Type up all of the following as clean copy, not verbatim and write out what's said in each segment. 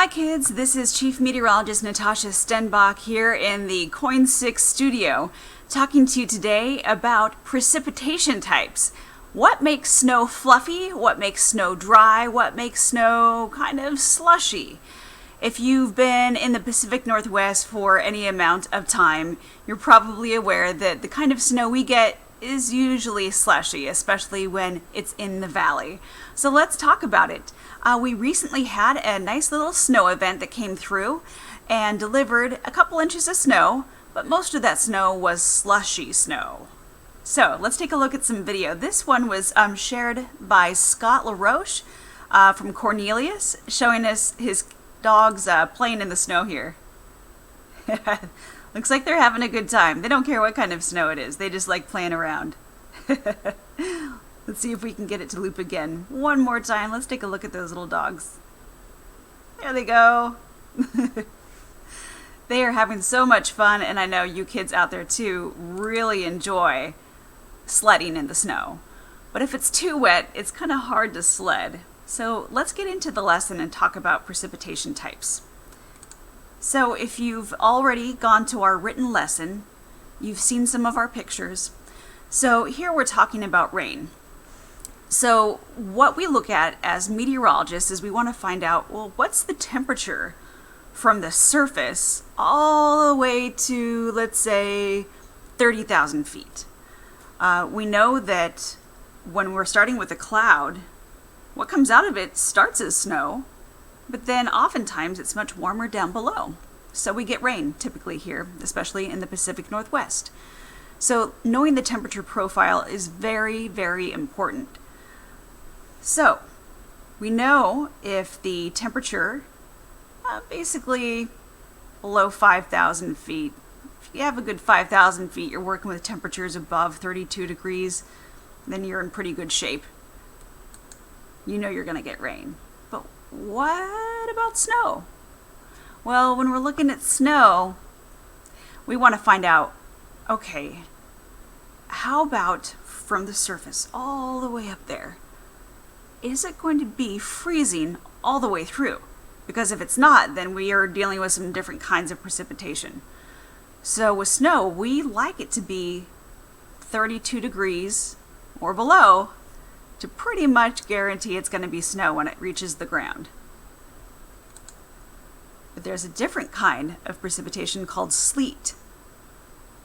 Hi kids, this is Chief Meteorologist Natasha Stenbock here in the Koin 6 studio, talking to you today about precipitation types. What makes snow fluffy? What makes snow dry? What makes snow kind of slushy? If you've been in the Pacific Northwest for any amount of time, you're probably aware that the kind of snow we get is usually slushy, especially when it's in the valley. So let's talk about it. We recently had a nice little snow event that came through and delivered a couple inches of snow, but most of that snow was slushy snow. So let's take a look at some video. This one was shared by Scott LaRoche from Cornelius, showing us his dogs playing in the snow here. Looks like they're having a good time. They don't care what kind of snow it is. They just like playing around. Let's see if we can get it to loop again. One more time. Let's take a look at those little dogs. There they go. They are having so much fun, and I know you kids out there too really enjoy sledding in the snow. But if it's too wet, it's kind of hard to sled. So let's get into the lesson and talk about precipitation types. So if you've already gone to our written lesson, you've seen some of our pictures. So here we're talking about rain. So what we look at as meteorologists is we want to find out, well, what's the temperature from the surface all the way to, let's say, 30,000 feet. We know that when we're starting with a cloud, what comes out of it starts as snow, but then oftentimes it's much warmer down below. So we get rain typically here, especially in the Pacific Northwest. So knowing the temperature profile is very, very important. So we know if the temperature, basically below 5,000 feet, if you have a good 5,000 feet, you're working with temperatures above 32 degrees, then you're in pretty good shape. You know you're going to get rain. But what about snow? Well, when we're looking at snow, we want to find out, okay, how about from the surface all the way up there? Is it going to be freezing all the way through? Because if it's not, then we are dealing with some different kinds of precipitation. So with snow, we like it to be 32 degrees or below to pretty much guarantee it's going to be snow when it reaches the ground. But there's a different kind of precipitation called sleet.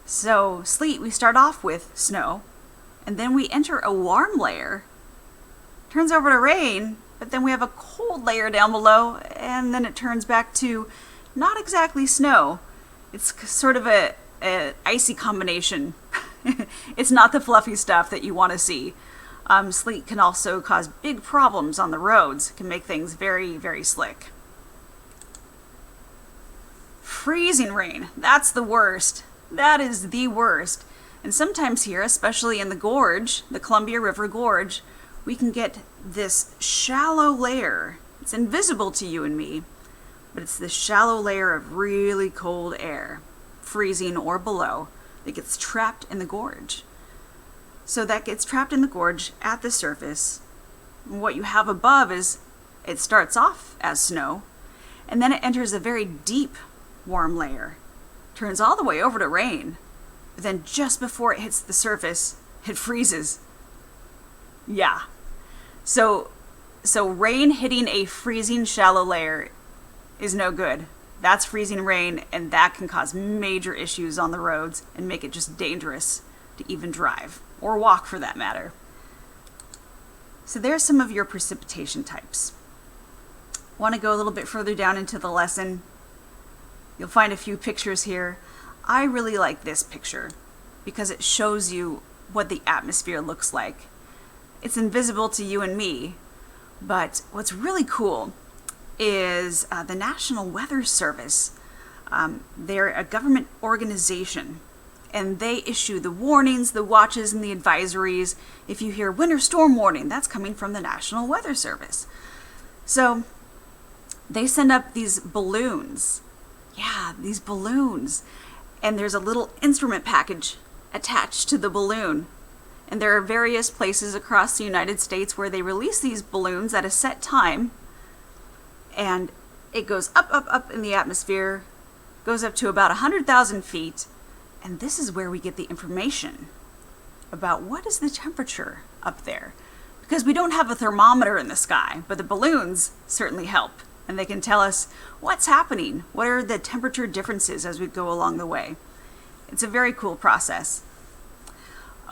So sleet, we start off with snow, and then we enter a warm layer, turns over to rain, but then we have a cold layer down below, and then it turns back to not exactly snow. It's sort of a icy combination. It's not the fluffy stuff that you want to see. Sleet can also cause big problems on the roads. It can make things very, very slick. Freezing rain, that's the worst. That is the worst. And sometimes here, especially in the gorge, the Columbia River Gorge, we can get this shallow layer. It's invisible to you and me, but it's this shallow layer of really cold air, freezing or below, that gets trapped in the gorge. So that gets trapped in the gorge at the surface. And what you have above is, it starts off as snow, and then it enters a very deep warm layer, turns all the way over to rain, but then just before it hits the surface, it freezes. Yeah. So rain hitting a freezing shallow layer is no good. That's freezing rain, and that can cause major issues on the roads and make it just dangerous to even drive or walk for that matter. So there's some of your precipitation types. Want to go a little bit further down into the lesson? You'll find a few pictures here. I really like this picture because it shows you what the atmosphere looks like. It's invisible to you and me, but what's really cool is the National Weather Service. They're a government organization, and they issue the warnings, the watches, and the advisories. If you hear winter storm warning, that's coming from the National Weather Service. So they send up these balloons. Yeah, these balloons. And there's a little instrument package attached to the balloon. And there are various places across the United States where they release these balloons at a set time. And it goes up, up, up in the atmosphere, goes up to about 100,000 feet, and this is where we get the information about what is the temperature up there. Because we don't have a thermometer in the sky, but the balloons certainly help, and they can tell us what's happening, what are the temperature differences as we go along the way. It's a very cool process.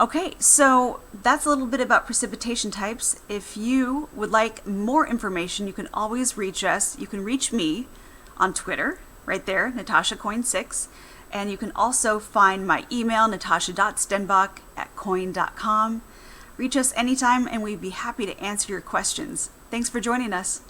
Okay, so that's a little bit about precipitation types. If you would like more information, you can always reach us. You can reach me on Twitter, right there, Natasha Koin6. And you can also find my email, natasha.stenbock@koin.com. Reach us anytime and we'd be happy to answer your questions. Thanks for joining us.